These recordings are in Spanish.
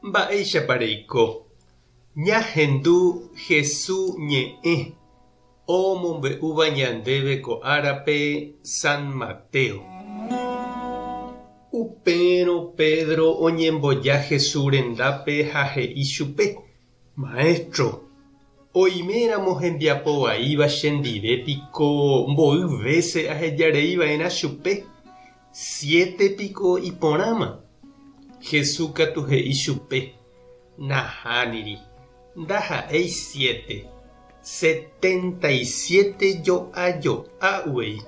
Mba'éichapareiko. Ñahendu Jesús ñe'ẽ omombe'úva ñandéve ko árape San Mateo. Upérõ Pedro oñemboja Jesús rendápe ha he'i chupe: Maestro, oiméramo hembiapo vaíva chendivépiko mbo'y véce ahejareiva'erã chupe, 7 piko iporãma. Jesús katu he'i chupe: Nahániri, ndaha'éi 7. 77 jo'ajo'ã'uei.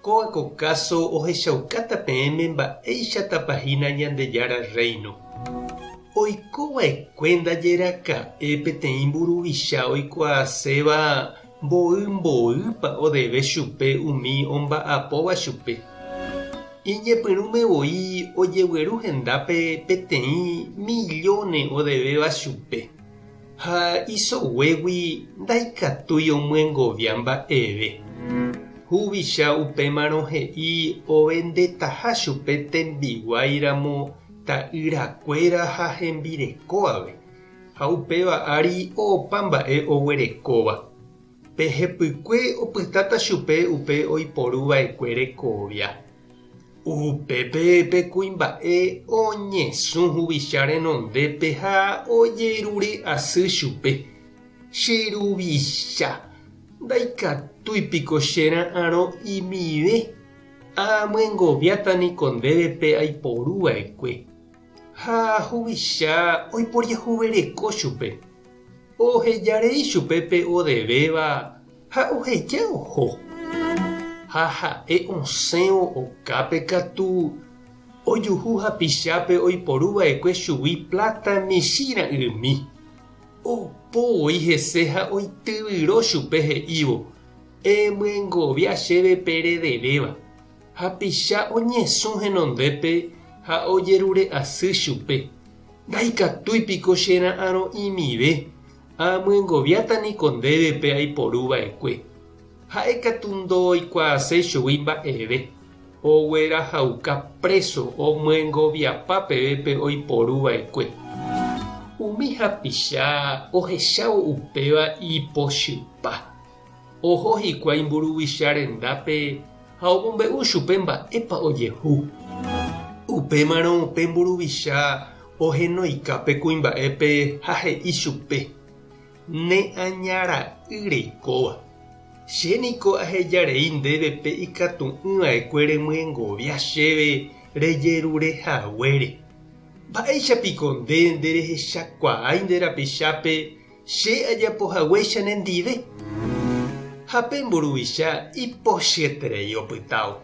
Ko'áko káso ohechaukáta peẽme mba'éichatapahína Ñandejára Reino. Oikova'ekue ndajeraka'e peteĩ mburuvicha oikuaaséva mbo'ymbo'ýpa odeve chupe umi omba'apóva chupe. Iñepyrũmevoi ojegueru hendápe peteĩ millones odevéva chupe. Ha isoguégui ndaikatúi omyengovia mba'eve. Huvicha upémarõ he'i ovendetaha chupe tembiguáiramo ta'yrakuéra ha hembirekóvape. Ha upéva ári opa mba'e oguerekóva. Pehepykue opytáta chupe upe oiporuva'ekue rekovia. Upépe pekuimba'e oñesũ huvicha renondépe ha ojerure asy chupe: Cheruvicha, ndaikatúipiko chera'ãrõ imive. Amyengoviátani ko ndévepe aiporuva'ekue. Ha huvicha oiporiahuvereko chupe. Ohejarei chupe odevéva ha oheja oho. Ha ha'e osẽvo okápe katu ojuhu hapichápe oiporuva'ekue chugui plata michĩra'ymi. Opóvoi hese ha oityvyrõ chupe he'ívo: Emyengovia chéve peredevéva. Hapicha oñesũ henondépe ha ojerure asy chupe: Ndaikatúipiko chera'ãrõ imive. Amyengoviátani ko ndévepe aiporuva'ekue. Ha'ekatu ndoikuaase chugui mba'eve. Oguerahauka preso omyengoviapa pevépe oiporuva'ekue. Umi hapicha ohechávo upéva ipochypa. Oho hikuái mburuvicha rendápe ha omombe'u chupe mba'épa ojehu. Upémarõ upe mburuvicha ohenoika pe kuimba'épe ha he'i chupe: Ne'añara'yrekóva. Chéniko ahejarei ndévepe ikatu'ỹva'ekue remyengovia chéve rejerurehaguére. Mba'éichapiko nde nderehechakuaái nde rapichápe che ajapohaguéicha nendive. Ha pe mburuvicha ipochyetérei opytávo.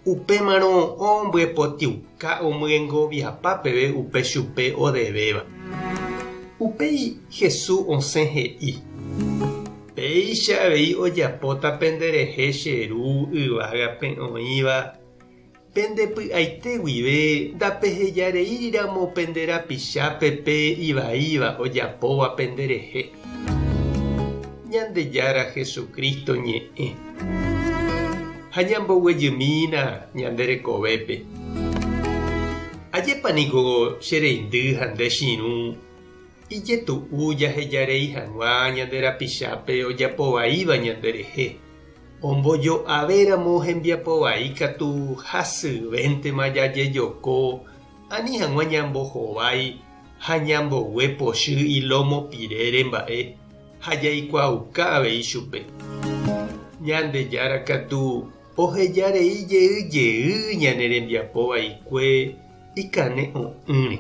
Upémarõ ombyepotĩuka omyengoviapa peve upe chupe odevéva. Upéi Jesús osẽ he'i: Péicha avei ojapóta penderehe cheru yvágape oĩva. Pendepy'aite guive ndapehejareíramo penderapichápe pe ivaíva ojapóva penderehe. Ñandejára Jesucristo ñe'ẽ. Ha ñamboguejymína ñanderekovépe. Ajépaniko chereindy ha ndechirũ ijetu'u jahejarei hag̃ua ñanderapichápe ojapovaíva ñanderehe. Ombojoavéramo hembiapovai katu hasyvéntema jajejoko ani hag̃ua ñambohovái ha ñambogue pochy ilomopirére mba'e ha jaikuauka avei chupe. Ñandejára katu ohejarei jeýjey ñane rembiapovaikue ikane o'ỹre.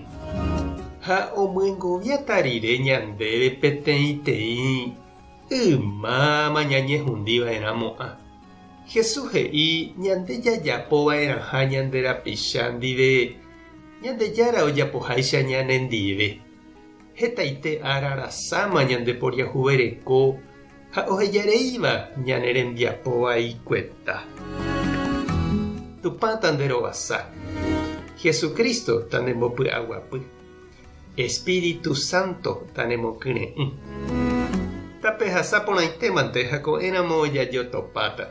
Ha omyengoviáta rire ñandéve peteĩteĩ ymáma ñañehũndiva'erãmo'ã. Jesús he'i ñandejajapova'erãha ñanderapicha ndive Ñandejára ojapoháicha ñanendive. Hetaite ára rasáma ñandeporiahuvereko ha ohejareíva ñane rembiapovaikueta. Tupã tanderovasa. Jesucristo tanemopy'aguapy. Espíritu Santo tanemokyre'ỹ. Tape hasaporãitémante ha ko'ẽramo ojajotopáta.